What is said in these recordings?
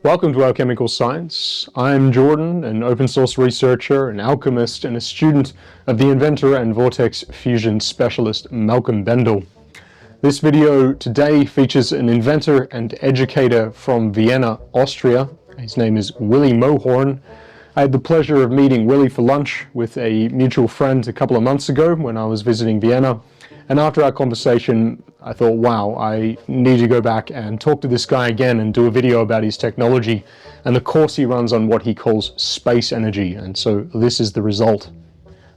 Welcome to Alchemical Science. I'm Jordan, an open source researcher, an alchemist, and a student of the inventor and vortex fusion specialist Malcolm Bendel. This video today features an inventor and educator from Vienna, Austria. His name is Willy Mohorn. I had the pleasure of meeting Willie for lunch with a mutual friend a couple of months ago when I was visiting Vienna. And after our conversation, I thought, wow, I need to go back and talk to this guy again and do a video about his technology and the course he runs on what he calls space energy. And so this is the result.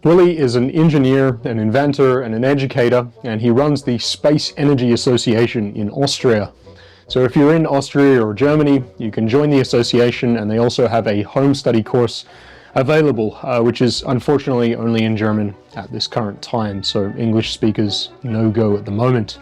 Willie is an engineer, an inventor, and an educator, and he runs the Space Energy Association in Austria. So if you're in Austria or Germany, you can join the association, and they also have a home study course available, which is unfortunately only in German at this current time, so English speakers no go at the moment.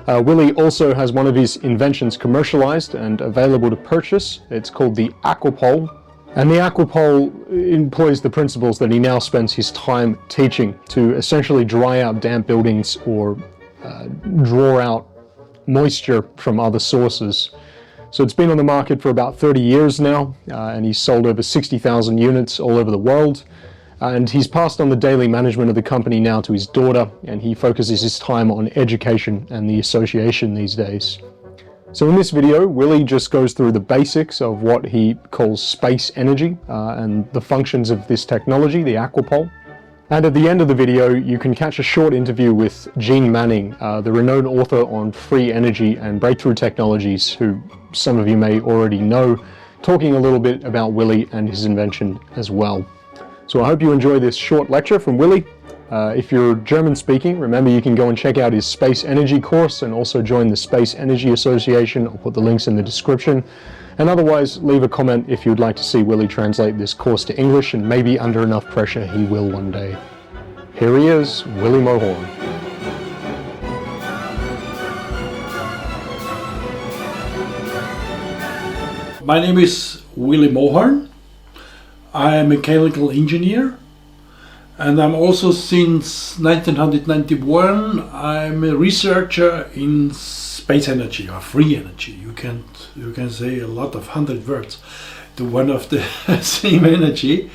Willie also has one of his inventions commercialized and available to purchase. It's called the Aquapol, and the Aquapol employs the principles that he now spends his time teaching to essentially dry out damp buildings or draw out moisture from other sources. So it's been on the market for about 30 years now, and he's sold over 60,000 units all over the world. And he's passed on the daily management of the company now to his daughter, and he focuses his time on education and the association these days. So in this video, Willie just goes through the basics of what he calls space energy and the functions of this technology, the Aquapol. And at the end of the video, you can catch a short interview with Jeane Manning, the renowned author on free energy and breakthrough technologies, who some of you may already know, talking a little bit about Willie and his invention as well. So I hope you enjoy this short lecture from Willie. If you're German speaking, remember you can go and check out his space energy course and also join the Space Energy Association. I'll put the links in the description. And otherwise, leave a comment if you'd like to see Willie translate this course to English, and maybe under enough pressure he will one day. Here he is, Willy Mohorn. My name is Willy Mohorn. I am a mechanical engineer, and I'm also, since 1991, I'm a researcher in space energy or free energy. You can say a lot of 100 words to one of the same energy.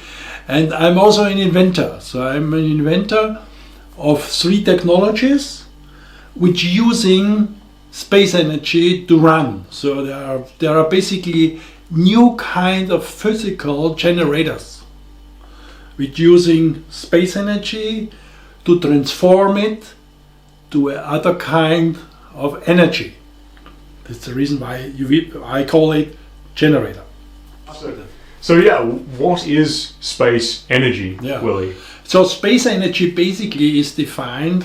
And I'm also an inventor. So I'm an inventor of 3 technologies which using space energy to run. So there are basically new kind of physical generators which using space energy to transform it to another kind of energy. That's the reason why I call it generator. So yeah, what is space energy, Willie? So space energy basically is defined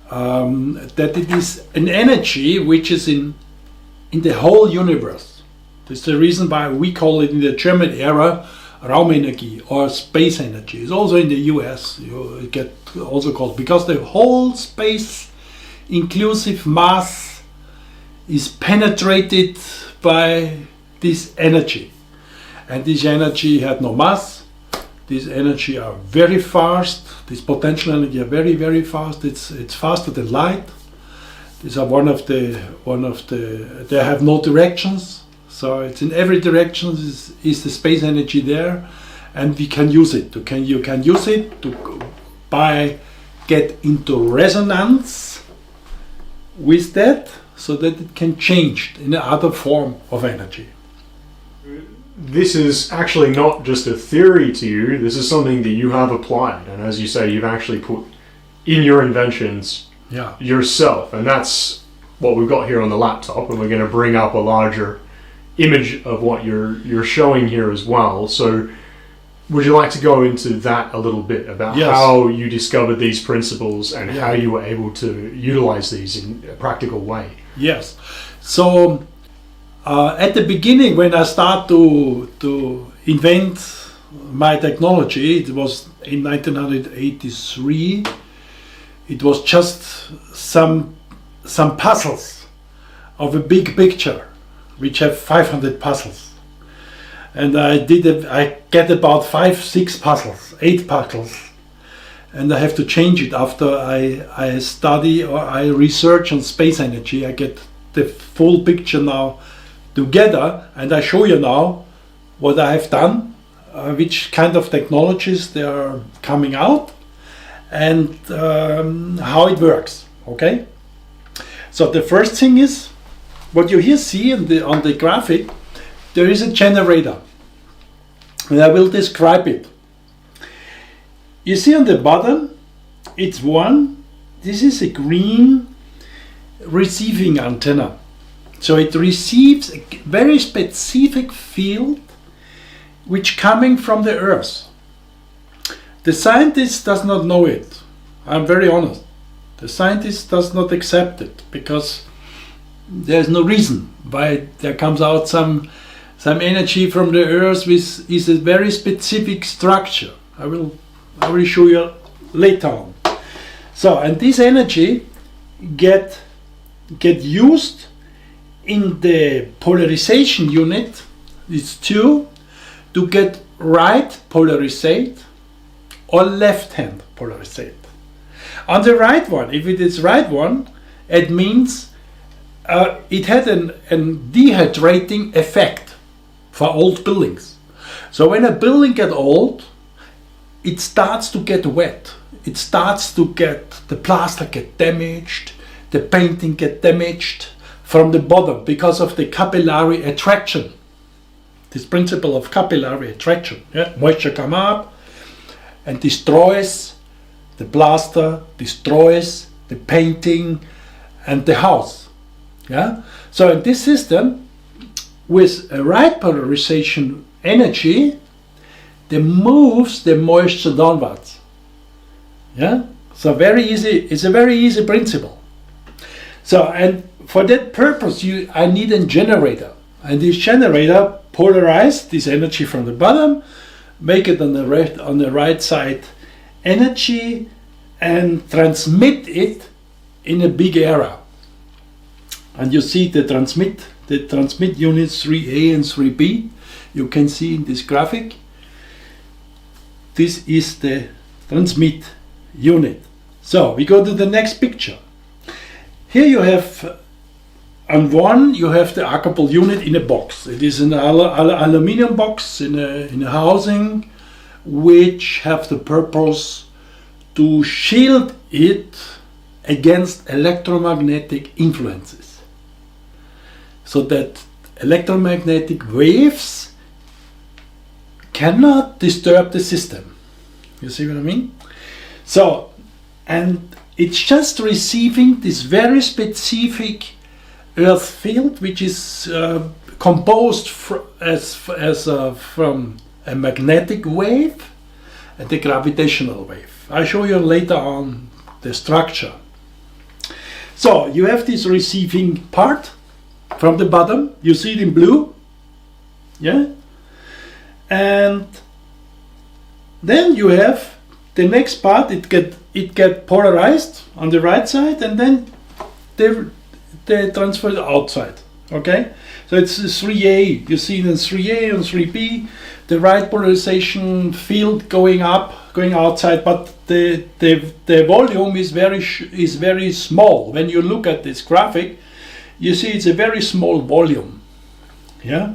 that it is an energy which is in the whole universe. That's the reason why we call it in the German era Raumenergie or space energy. It's also in the US you get also called, because the whole space inclusive mass is penetrated by this energy. And this energy had no mass. This energy are very fast. This potential energy are very, very fast. It's faster than light. These are one of the. They have no directions. So it's in every direction is the space energy there, and we can use it. You can use it to get into resonance with that, so that it can change in another form of energy. This is actually not just a theory to you, this is something that you have applied, and as you say, you've actually put in your inventions yourself, and that's what we've got here on the laptop, and we're going to bring up a larger image of what you're showing here as well. So would you like to go into that a little bit about how you discovered these principles and how you were able to utilize these in a practical way? Yes. So at the beginning, when I started to invent my technology, it was in 1983. It was just some puzzles of a big picture, which have 500 puzzles, and I get about 5-6 puzzles, 8 puzzles, and I have to change it after I study or I research on space energy. I get the full picture now together, and I show you now what I have done, which kind of technologies they are coming out, and how it works. Okay. So the first thing is what you here see on the graphic. There is a generator, and I will describe it. You see on the bottom, it's one. This is a green receiving antenna. So it receives a very specific field which coming from the Earth. The scientist does not know it. I'm very honest. The scientist does not accept it because there's no reason why there comes out some energy from the Earth which is a very specific structure. I will show you later on. So, and this energy get used in the polarization unit. It's two, to get right polarizate or left hand polarizate. On the right one, if it is right one, it means it had a dehydrating effect for old buildings. So when a building gets old, it starts to get wet. It starts to get, the plaster get damaged, the painting get damaged from the bottom because of the capillary attraction. This principle of capillary attraction. Yeah? Moisture come up and destroys the plaster, destroys the painting and the house. Yeah? So in this system, with a right polarization energy, they moves the moisture downwards. Yeah? So very easy, it's a very easy principle. So, and for that purpose, I need a generator. And this generator polarize this energy from the bottom, make it on the right side energy, and transmit it in a big area. And you see the transmit units 3A and 3B. You can see in this graphic. This is the transmit unit. So we go to the next picture. Here you have, on one you have the Aquapol unit in a box. It is an aluminum box in a housing, which have the purpose to shield it against electromagnetic influences, so that electromagnetic waves cannot disturb the system. You see what I mean? So, and it's just receiving this very specific Earth field, which is composed from a magnetic wave and a gravitational wave. I'll show you later on the structure. So you have this receiving part from the bottom. You see it in blue, yeah. And then you have the next part. It get polarized on the right side, and then they transfer it outside. Okay, so it's 3A. You see it in 3A and 3B. The right polarization field going outside, but the volume is very small. When you look at this graphic, you see it's a very small volume. Yeah.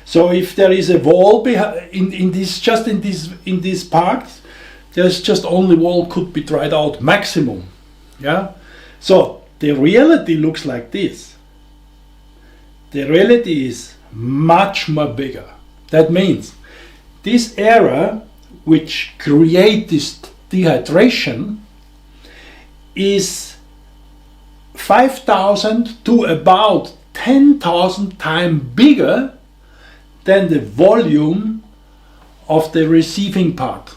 So if there is a wall in this part, there's just only wall could be dried out maximum. Yeah. So the reality looks like this. The reality is much more bigger. That means this area which creates this dehydration is 5,000 to about 10,000 times bigger than the volume of the receiving part.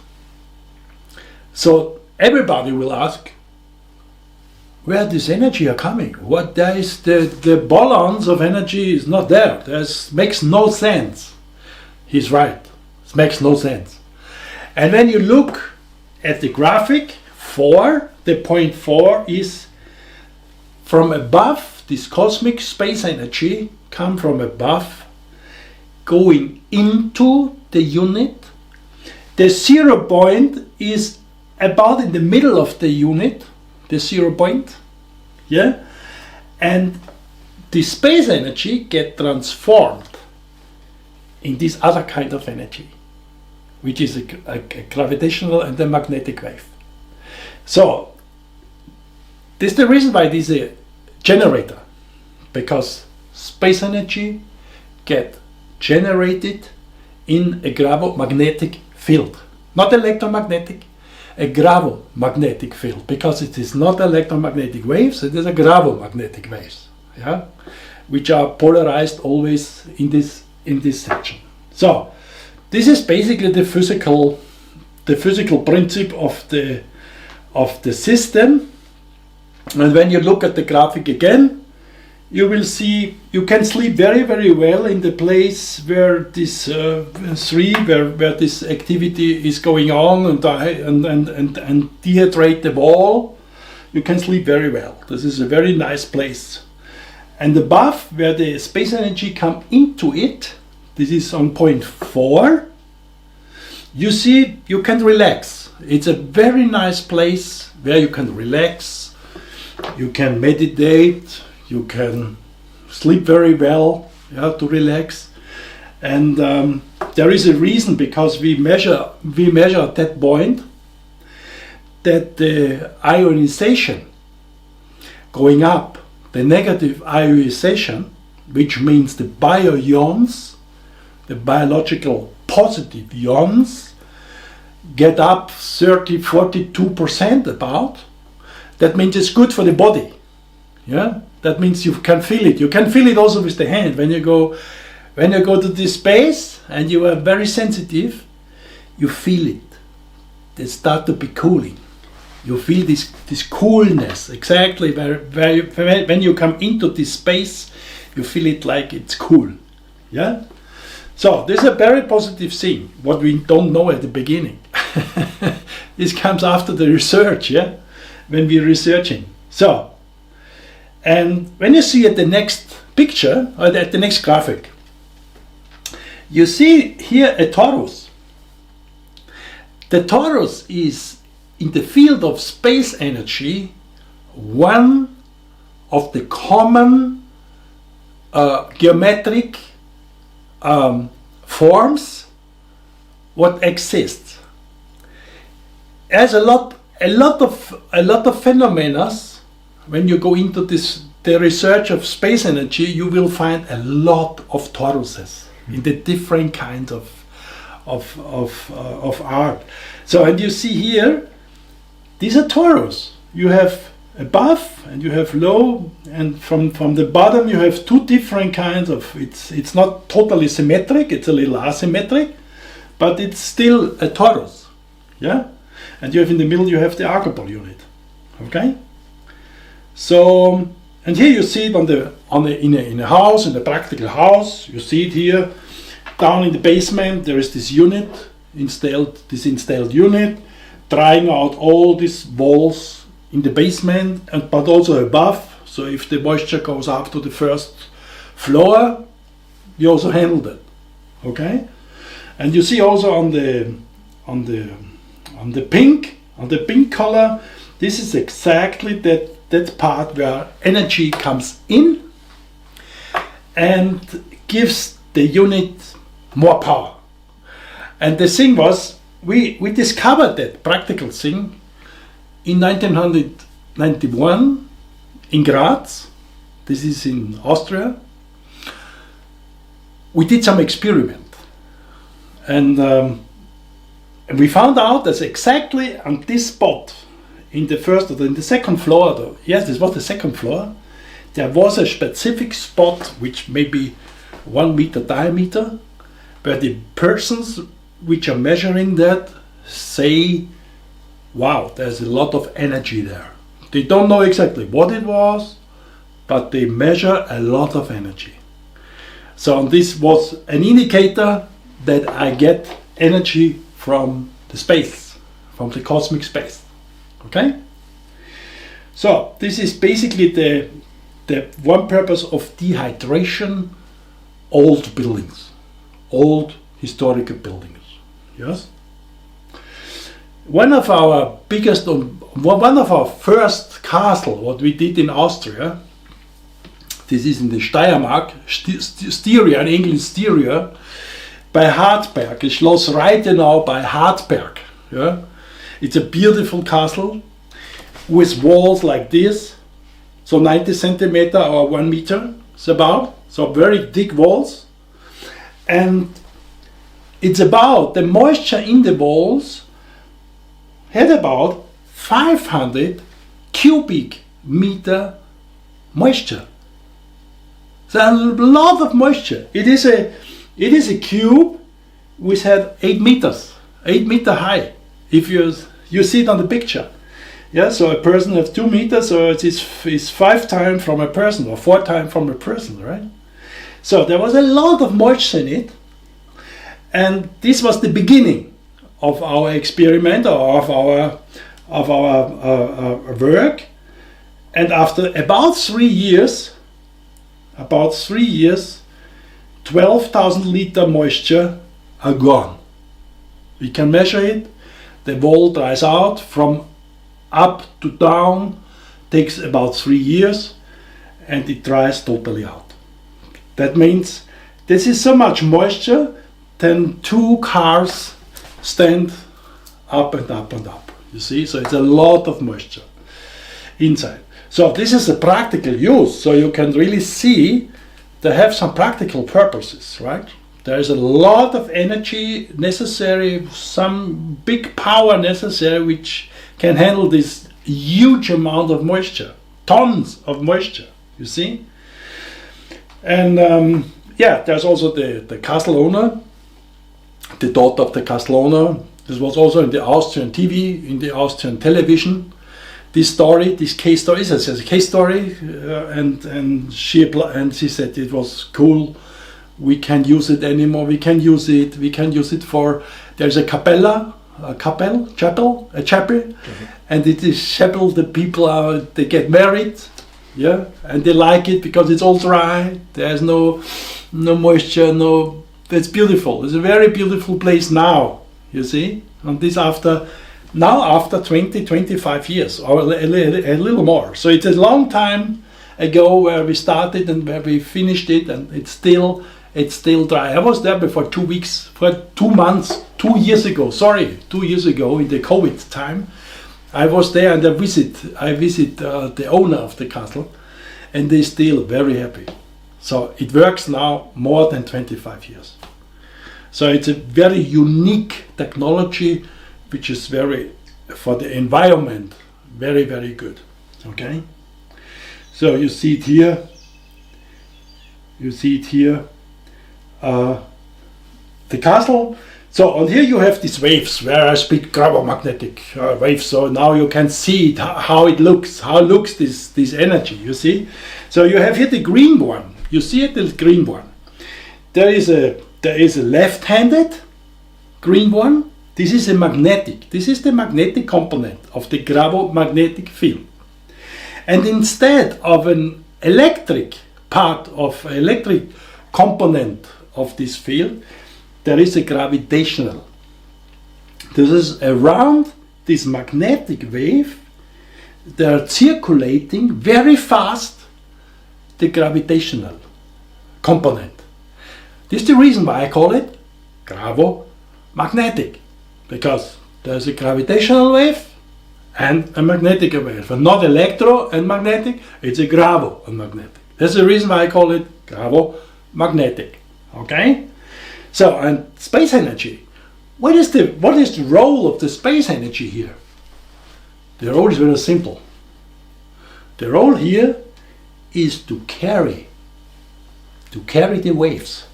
So everybody will ask, where this energy are coming? What there is the balance of energy is not there. Makes no sense. He's right. It makes no sense. And when you look at the graphic 4, the point 4 is from above. This cosmic space energy come from above, going into the unit. The 0 point is about in the middle of the unit, the 0 point, yeah, and the space energy get transformed in this other kind of energy, which is a gravitational and a magnetic wave. So this is the reason why this is a generator, because space energy get generated in a gravomagnetic field, not electromagnetic, a gravomagnetic field, because it is not electromagnetic waves, it is a gravomagnetic waves, yeah, which are polarized always in this section. So this is basically the physical principle of the system. And when you look at the graphic again, you will see you can sleep very, very well in the place where this where this activity is going on and dehydrate the wall. You can sleep very well. This is a very nice place. And above, where the space energy come into it, this is on point 4. You see, you can relax. It's a very nice place where you can relax. You can meditate. You can sleep very well, yeah, to relax. And there is a reason, because we measure at that point that the ionization going up, the negative ionization, which means the bioions, the biological positive ions, get up 42% about. That means it's good for the body. Yeah, that means you can feel it. You can feel it also with the hand. When you go to this space and you are very sensitive, you feel it. They start to be cooling. You feel this coolness exactly when you come into this space. You feel it like it's cool. Yeah. So this is a very positive thing. What we don't know at the beginning. This comes after the research. Yeah, when we're researching. So. And when you see at the next picture, or at the next graphic, you see here a torus. The torus is, in the field of space energy, one of the common geometric forms what exists. There's a lot of phenomena. When you go into the research of space energy, you will find a lot of toruses in the different kinds of art. So, and you see here, these are torus. You have above and you have low, and from the bottom you have two different kinds of. It's not totally symmetric. It's a little asymmetric, but it's still a torus. Yeah, and you have in the middle you have the Aquapol unit. Okay. So, and here you see it in a house, in a practical house. You see it here. Down in the basement, there is this unit installed unit, drying out all these walls in the basement, but also above. So if the moisture goes up to the first floor, you also handle that. Okay, and you see also on the pink color, this is exactly that part where energy comes in and gives the unit more power. And the thing was, we discovered that practical thing in 1991 in Graz. This is in Austria. We did some experiment, and we found out that exactly on this spot, in the second floor, though, yes, this was the second floor, there was a specific spot which may be 1 meter diameter, where the persons which are measuring that say, wow, there's a lot of energy there. They don't know exactly what it was, but they measure a lot of energy. So this was an indicator that I get energy from the space, from the cosmic space. Okay, so this is basically the one purpose of dehydration. Old buildings, old historical buildings. Yes, one of our first castle, what we did in Austria, this is in the Steiermark, Styria, in English Styria, by Hartberg, Schloss Reitenau by Hartberg. Yeah? It's a beautiful castle with walls like this, so 90 centimeter or 1 meter, it's about, so very thick walls. And it's about, the moisture in the walls had about 500 cubic meter moisture. So a lot of moisture. It is a cube which had 8 meters, 8 meter high. If you see it on the picture. Yeah, so a person has 2 meters, so it's 5 times from a person or 4 times from a person, right? So there was a lot of moisture in it, and this was the beginning of our experiment or of our work. And after about 3 years, 12,000 liter moisture are gone. We can measure it. The wall dries out from up to down, takes about 3 years, and it dries totally out. That means this is so much moisture, then 2 cars stand up and up and up. You see, so it's a lot of moisture inside. So this is a practical use, so you can really see they have some practical purposes, right? There is a lot of energy necessary, some big power necessary, which can handle this huge amount of moisture, tons of moisture, you see? And yeah, there's also the castle owner, the daughter of the castle owner. This was also in the Austrian TV, in the Austrian television. This story, this case story, is a case story, and she said it was cool. We can't use it anymore. We can use it for. There's a chapel, and it is chapel. The people they get married, yeah, and they like it because it's all dry. There's no moisture, no. It's beautiful. It's a very beautiful place now. You see, and this after 20, 25 years or a little more. So it's a long time ago where we started and where we finished it, and it's still dry. I was there before 2 weeks, for 2 months, 2 years ago. 2 years ago in the COVID time. I was there and I visit the owner of the castle, and they're still very happy. So it works now more than 25 years. So it's a very unique technology, which is very, for the environment, very, very good. Okay? So you see it here. The castle. So on here you have these waves, where I speak gravomagnetic waves. So now you can see it, how it looks. How looks this energy? You see. So you have here the green one. You see it, the green one. There is a left-handed green one. This is a magnetic. This is the magnetic component of the gravomagnetic field. And instead of an electric component of this field, there is a gravitational. This is around this magnetic wave. They are circulating very fast the gravitational component. This is the reason why I call it gravomagnetic, because there's a gravitational wave and a magnetic wave, and not electro and magnetic, it's a gravo and magnetic. That's the reason why I call it gravomagnetic. Okay? So, and space energy. What is the role of the space energy here? The role is very simple. The role here is to carry the waves.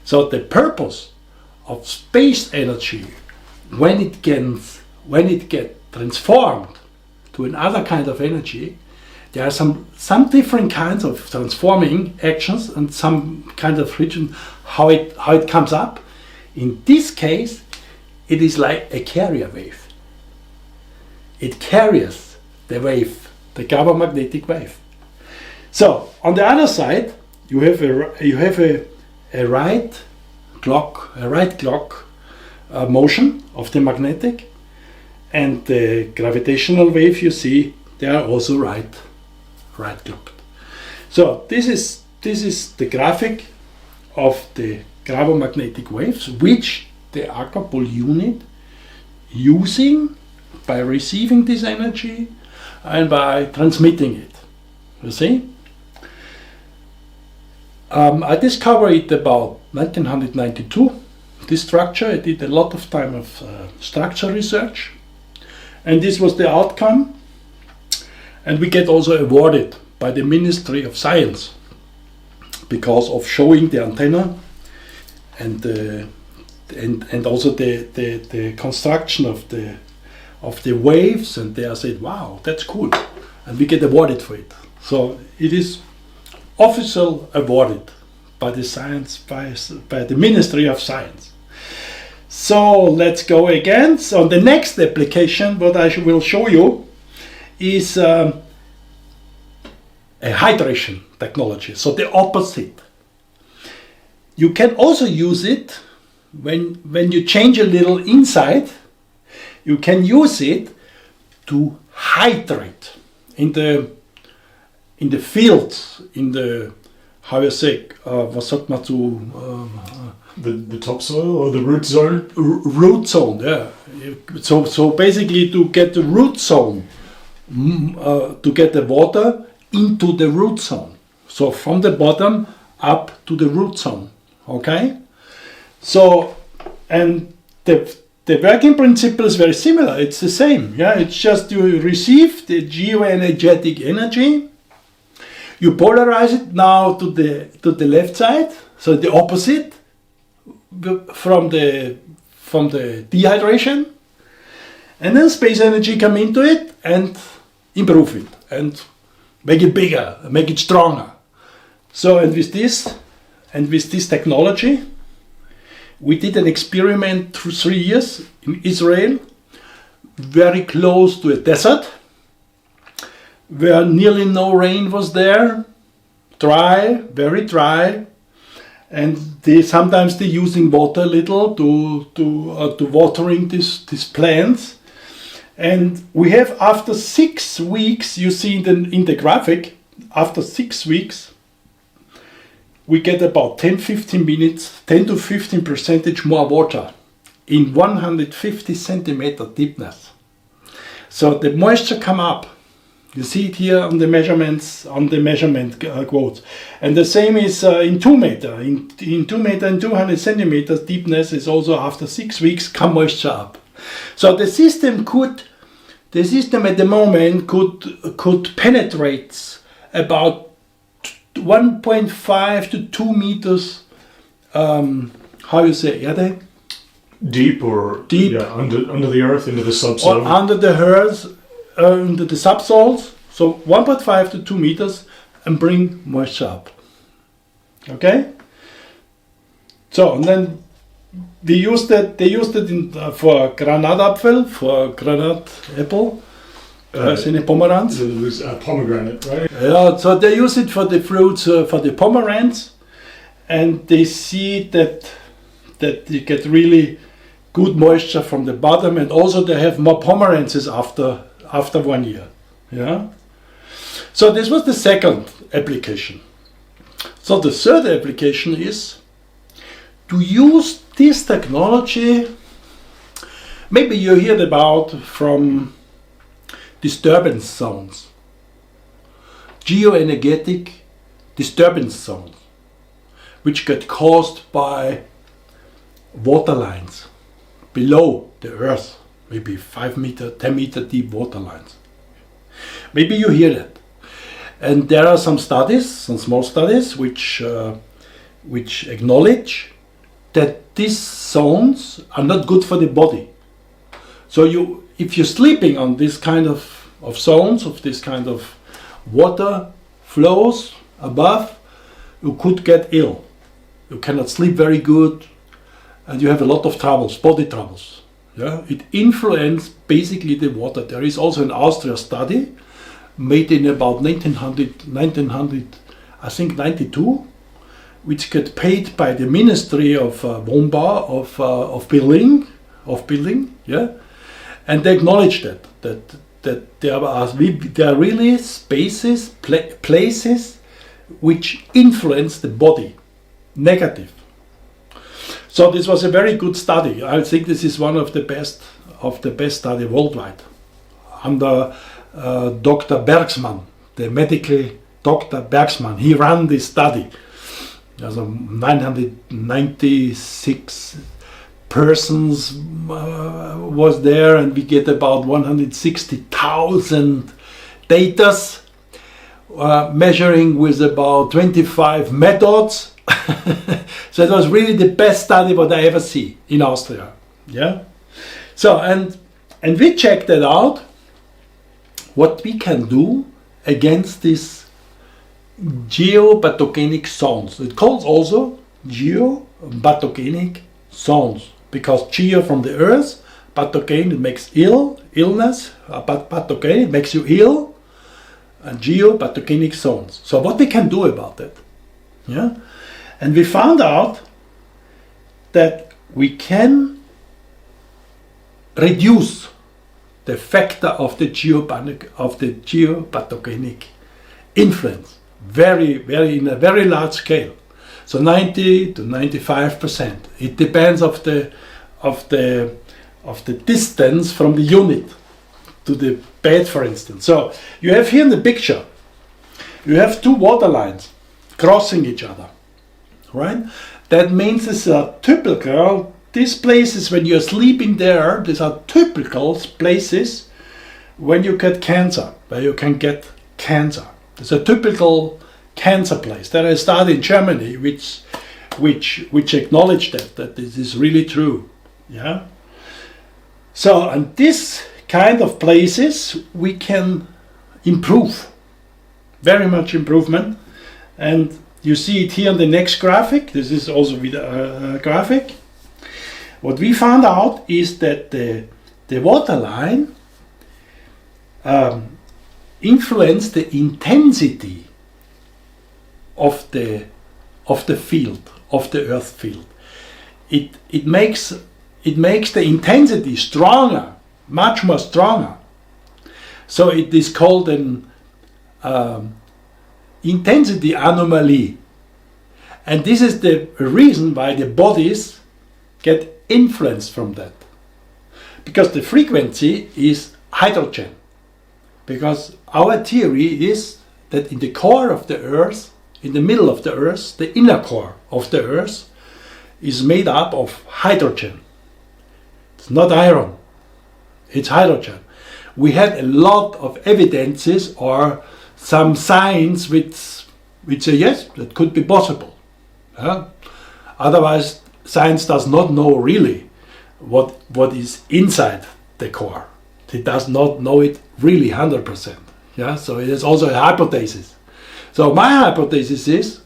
So the purpose of space energy, when it gets transformed to another kind of energy, there are some different kinds of transforming actions and some kind of region how it comes up. In this case, it is like a carrier wave. It carries the wave, the gravomagnetic wave. So on the other side, you have a right clock motion of the magnetic, and the gravitational wave you see they are also right clocked. So this is the graphic of the gravomagnetic waves, which the Aquapol unit using by receiving this energy and by transmitting it. You see? I discovered it about 1992. This structure, I did a lot of time of structure research, and this was the outcome. And we get also awarded by the Ministry of Science because of showing the antenna and also the construction of the waves, and they said, wow, that's cool, and we get awarded for it. So it is official awarded by the Ministry of Science. So let's go again. So the next application, what I will show you, is a hydration technology. So the opposite. You can also use it when you change a little inside. You can use it to hydrate in the fields, in the, how you say, was sagt man zu, the topsoil or the root zone? Root zone, yeah. So basically to get the root zone, to get the water into the root zone. So from the bottom up to the root zone, okay? So, and the working principle is very similar. It's the same, yeah. It's just you receive the geoenergetic energy, you polarize it now to the left side, so the opposite from the dehydration, and then space energy come into it and improve it and make it bigger, make it stronger. So and with this technology, we did an experiment through 3 years in Israel, very close to a desert, where nearly no rain was there, dry, very dry, and sometimes they're using water a little to watering these plants. And we have, after 6 weeks, you see in the graphic, after 6 weeks, we get about 10-15 minutes, 10 to 15% more water in 150 centimeter deepness. So the moisture come up. You see it here on the measurements, on the measurement quotes. And the same is in 2 meter. In 2 meter and 200 centimeters deepness is also, after 6 weeks, come moisture up. So the system at the moment could penetrate about 1.5 to 2 meters, how you say, Erde? Deep, yeah, under the earth, into the subsoil. Or under the earth, into the subsoils, so 1.5 to 2 meters, and bring moisture up. Okay? So, and then they used it for Granatapfel, for granat apple, in the pomeranz. It was pomegranate, right? Yeah, so they use it for the fruits, for the pomeranz, and they see that you get really good moisture from the bottom, and also they have more pomeranzes after 1 year. Yeah. So this was the second application. So the third application is to use this technology. Maybe you heard about from disturbance zones, geoenergetic disturbance zones, which get caused by water lines below the earth, maybe 5 meter, 10 meter deep water lines. Maybe you hear that. And there are some studies, some small studies, which acknowledge that these zones are not good for the body. So if you're sleeping on this kind of zones, of this kind of water flows above, you could get ill. You cannot sleep very good, and you have a lot of troubles, body troubles. Yeah, it influences basically the water. There is also an Austrian study made in about 1992, which get paid by the Ministry of Wohnbau, of building, yeah, and they acknowledge that there are really spaces, places which influence the body negative. So this was a very good study. I think this is one of the best study worldwide. Under Dr. Bergsman, the medical Dr. Bergsman, he ran this study. There's 996 persons was there, and we get about 160,000 datas, measuring with about 25 methods. So it was really the best study what I ever see in Austria. Yeah. So and we checked that out, what we can do against these geopathogenic zones. It calls also geopathogenic zones, because geo from the earth, pathogen, it makes illness, pathogen, it makes you ill, and geopathogenic zones. So what we can do about that? Yeah, and we found out that we can reduce the factor of the geopathogenic influence in a very large scale. So 90 to 95%. It depends of the distance from the unit to the bed, for instance. So you have here in the picture, you have two water lines crossing each other, right? That means it's a typical, these places when you're sleeping there, these are typical places when you get cancer, where you can get cancer. It's a typical cancer place. There is a study in Germany which acknowledged that this is really true. Yeah. So, and this kind of places we can improve, very much improvement. And you see it here on the next graphic. This is also with a graphic. What we found out is that the water line influence the intensity of the field, of the earth field. It makes the intensity stronger, much more stronger. So it is called an intensity anomaly, and this is the reason why the bodies get influenced from that, because the frequency is hydrogen. Because our theory is that in the core of the earth, in the middle of the earth, the inner core of the earth is made up of hydrogen. It's not iron, it's hydrogen. We had a lot of evidences or some signs which say yes, that could be possible. Otherwise, science does not know really what is inside the core. It does not know it really 100%. Yeah, so it is also a hypothesis. So my hypothesis is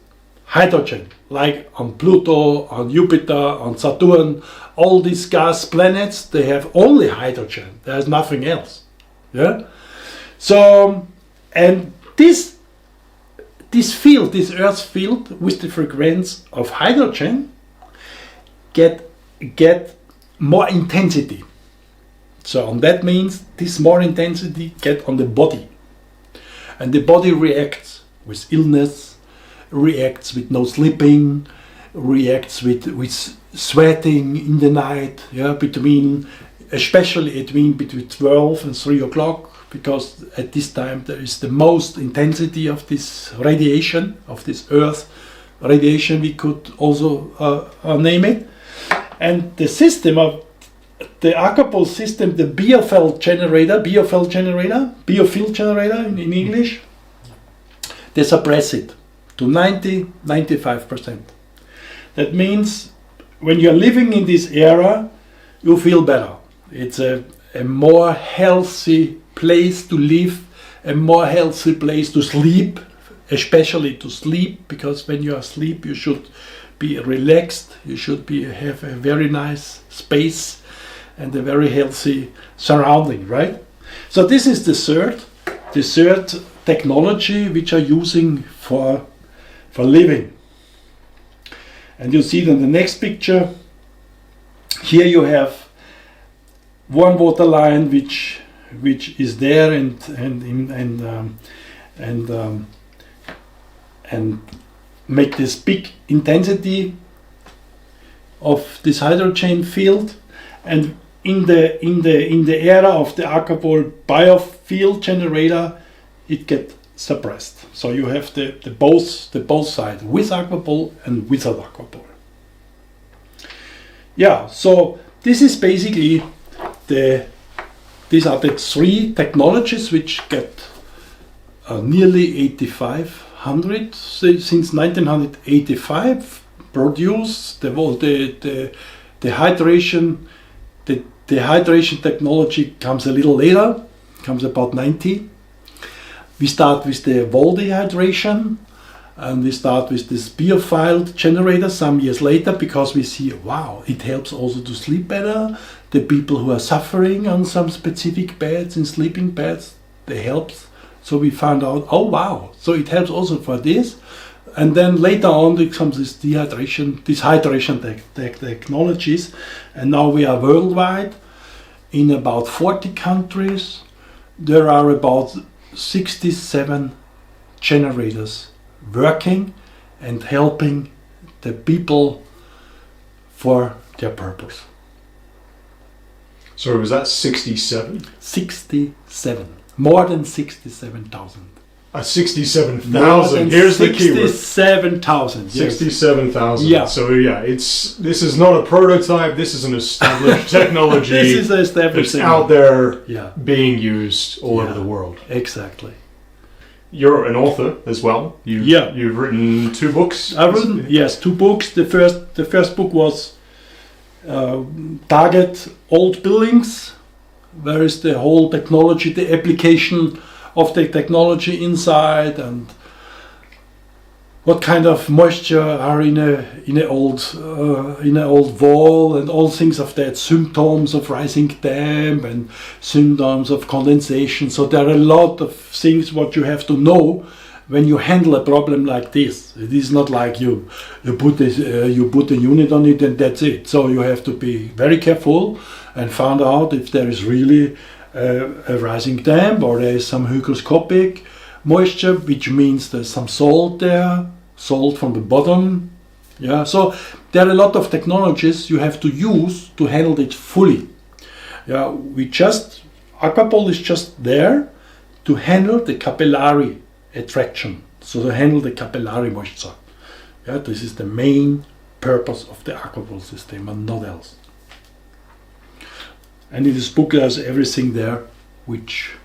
hydrogen, like on Pluto, on Jupiter, on Saturn, all these gas planets, they have only hydrogen. There's nothing else. Yeah. So, and this field, this Earth field with the frequency of hydrogen get more intensity. So, and that means this more intensity get on the body, and the body reacts with illness, reacts with no sleeping, reacts with sweating in the night. Yeah, especially between 12 and 3 o'clock, because at this time there is the most intensity of this radiation, of this Earth radiation. We could also name it, and the system of the Aquapol system, the biofield generator in English, they suppress it to 90-95%. That means when you're living in this area, you feel better. It's a more healthy place to live, a more healthy place to sleep, especially to sleep, because when you are asleep, you should be relaxed, you should have a very nice space and a very healthy surrounding, right? So this is the third technology which are using for living. And you see it in the next picture. Here you have one water line which and make this big intensity of this hydrogen field. And in the era of the Aquapol biofield generator, it get suppressed. So you have the both sides, with Aquapol and without Aquapol. Yeah, so this is basically these are the three technologies which get nearly 8,500 since 1985 produced. The hydration, the hydration technology comes a little later, comes about 90. We start with the wall dehydration, and we start with this biofield generator some years later, because we see, wow, it helps also to sleep better. The people who are suffering on some specific beds, in sleeping beds, they helps. So we found out, oh wow, so it helps also for this. And then later on there comes this hydration technologies, and now we are worldwide in about 40 countries. There are about 67 generators working and helping the people for their purpose. So was that 67? 67. More than 67,000. 67,000. Here's the keyword. 67,000. Yes. 67,000. Yeah. So yeah, this is not a prototype. This is an established technology. This is an established that's out there, yeah, being used all over the world. Exactly. You're an author as well. You've written 2 books. I've written, yes, 2 books. The first book was Target Old Buildings. Where is the whole technology, the application of the technology inside, and what kind of moisture are in a old wall, and all things of that, symptoms of rising damp and symptoms of condensation. So there are a lot of things what you have to know when you handle a problem like this. It is not like you put a unit on it and that's it. So you have to be very careful and find out if there is really a rising damp, or there is some hygroscopic moisture, which means there's some salt there, salt from the bottom. Yeah, so there are a lot of technologies you have to use to handle it fully. Yeah, Aquapol is just there to handle the capillary attraction, so to handle the capillary moisture. Yeah, this is the main purpose of the Aquapol system and not else. And in this book there's everything there which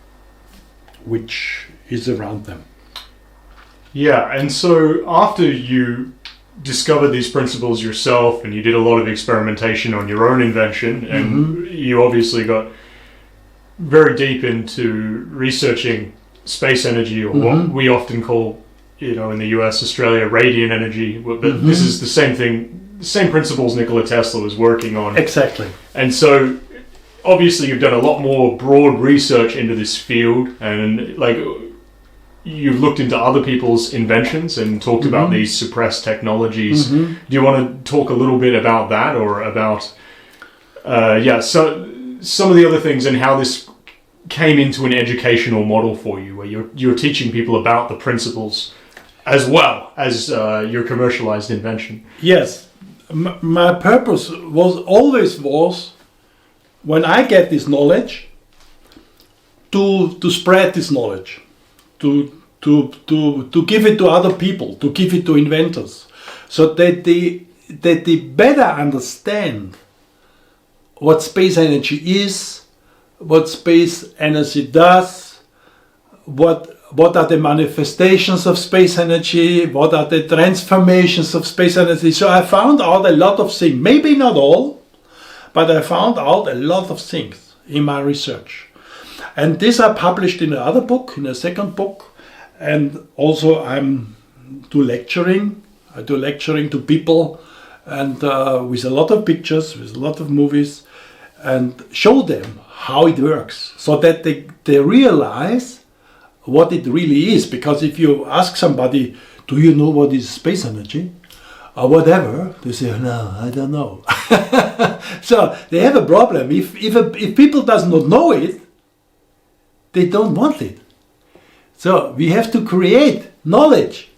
is around them. Yeah, and so after you discovered these principles yourself and you did a lot of experimentation on your own invention, and you obviously got very deep into researching space energy, or what we often call, in the US, Australia, radiant energy, but this is the same thing, the same principles Nikola Tesla was working on. Exactly. And so obviously you've done a lot more broad research into this field, and you've looked into other people's inventions and talked about these suppressed technologies. Do you want to talk a little bit about that, or about some of the other things and how this came into an educational model for you, where you're teaching people about the principles as well as your commercialized invention? Yes, my purpose always was, when I get this knowledge, to spread this knowledge, to give it to other people, to give it to inventors, so that they better understand what space energy is, what space energy does, what are the manifestations of space energy, what are the transformations of space energy. So I found out a lot of things, maybe not all, but I found out a lot of things in my research. And this I published in another book, in a second book, and also I do lecturing to people, and with a lot of pictures, with a lot of movies, and show them how it works, so that they realize what it really is. Because if you ask somebody, do you know what is space energy? Or whatever, they say, no, I don't know. So they have a problem. If people does not know it, they don't want it. So we have to create knowledge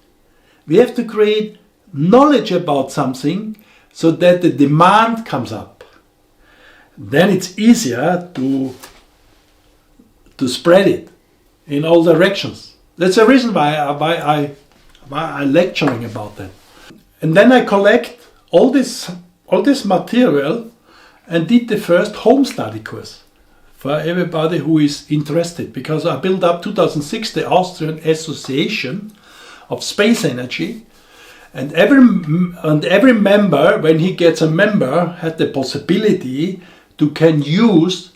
We have to create knowledge about something so that the demand comes up. Then it's easier to spread it in all directions. That's the reason why I'm lecturing about that. And then I collect all this material and did the first home study course for everybody who is interested, because I built up 2006 the Austrian Association of Space Energy, and every member, when he gets a member, had the possibility to can use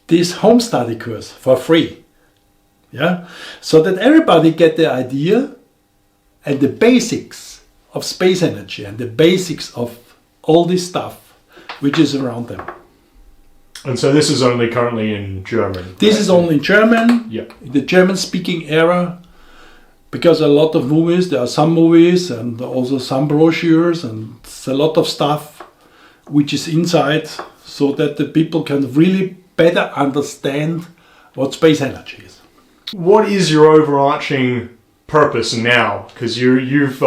this home study course for free. Yeah, so that everybody get the idea and the basics of space energy and the basics of all this stuff which is around them. And so this is only currently in German? This is only in German, yeah. The German-speaking era, because a lot of movies, there are some movies and also some brochures, and it's a lot of stuff which is inside, so that the people can really better understand what space energy is. What is your overarching purpose now? Because you've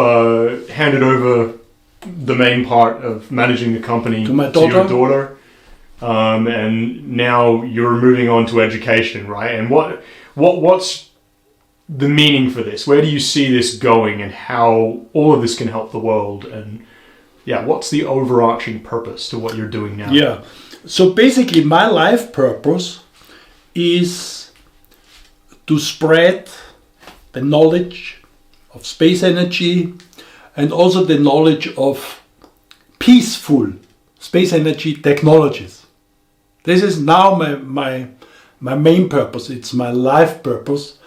handed over the main part of managing the company to my to your daughter, and now you're moving on to education, right? And what's the meaning for this? Where do you see this going, and how all of this can help the world? And yeah, what's the overarching purpose to what you're doing now? Yeah, so basically my life purpose is to spread the knowledge of space energy and also the knowledge of peaceful space energy technologies. This is now my main purpose. It's my life purpose.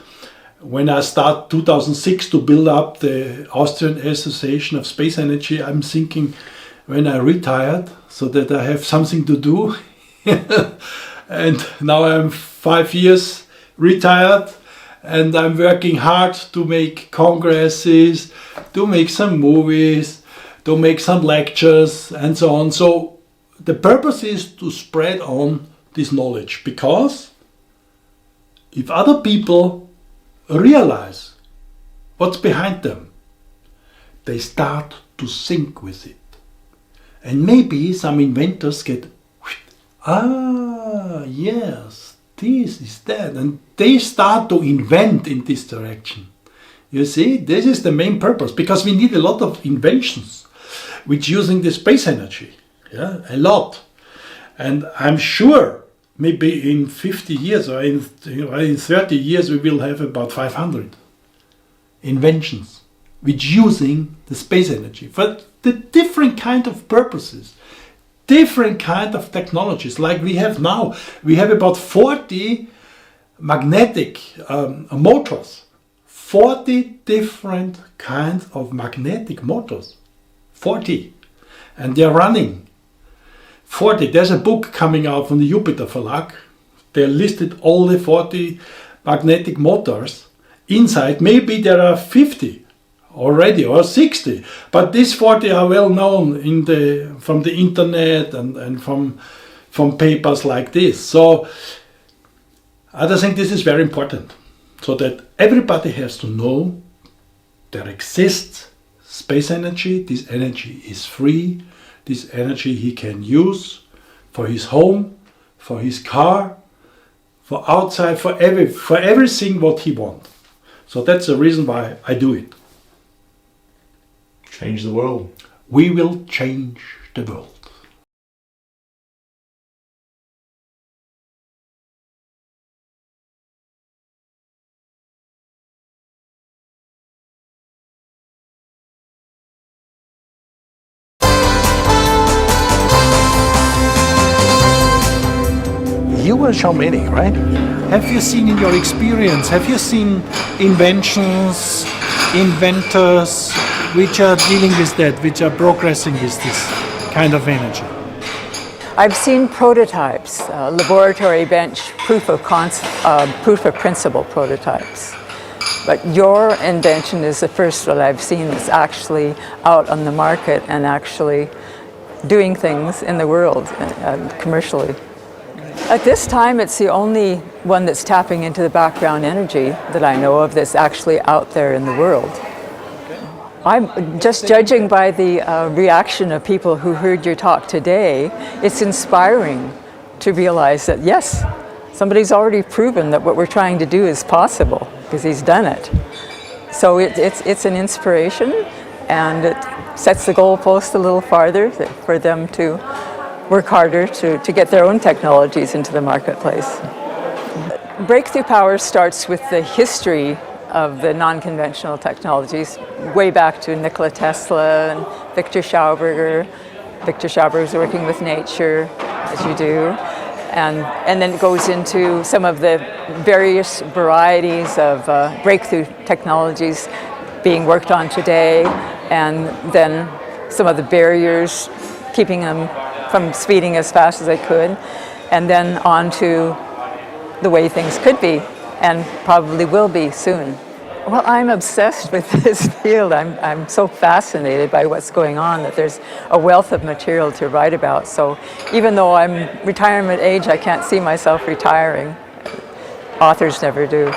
When I start 2006 to build up the Austrian Association of Space Energy, I'm thinking when I retired, so that I have something to do. And now I'm 5 years retired, and I'm working hard to make congresses, to make some movies, to make some lectures, and so on. So the purpose is to spread on this knowledge, because if other people realize what's behind them, they start to think with it. And maybe some inventors get, yes, this is that, and they start to invent in this direction. You see, this is the main purpose, because we need a lot of inventions which using the space energy, yeah, a lot. And I'm sure maybe in 50 years or in 30 years we will have about 500 inventions which using the space energy for the different kind of purposes, different kind of technologies. Like we have now, we have about 40 magnetic motors, 40 different kinds of magnetic motors, 40, and they're running 40. There's a book coming out from the Jupiter Verlag. They listed all the 40 magnetic motors inside. Maybe there are 50 already or 60, but these 40 are well known from the internet and from papers like this. So I think this is very important, so that everybody has to know there exists space energy. This energy is free. This energy he can use for his home, for his car, for outside, for everything what he wants. So that's the reason why I do it. Change the world. We will change the world. You were Jeane Manning, right? Have you seen in your experience, have you seen inventions, inventors which are dealing with that, which are progressing with this kind of energy? I've seen prototypes, laboratory bench proof of principle prototypes. But your invention is the first that I've seen that's actually out on the market and actually doing things in the world commercially. At this time, it's the only one that's tapping into the background energy that I know of that's actually out there in the world. I'm just judging by the reaction of people who heard your talk today. It's inspiring to realize that yes, somebody's already proven that what we're trying to do is possible because he's done it. So it's an inspiration, and it sets the goalpost a little farther for them to work harder to get their own technologies into the marketplace. Breakthrough power starts with the history of the non-conventional technologies, way back to Nikola Tesla and Victor Schauberger. Victor Schauberger's working with nature, as you do. And then it goes into some of the various varieties of breakthrough technologies being worked on today, and then some of the barriers keeping them from speeding as fast as they could, and then on to the way things could be and probably will be soon. Well, I'm obsessed with this field. I'm so fascinated by what's going on that there's a wealth of material to write about. So even though I'm retirement age, I can't see myself retiring. Authors never do.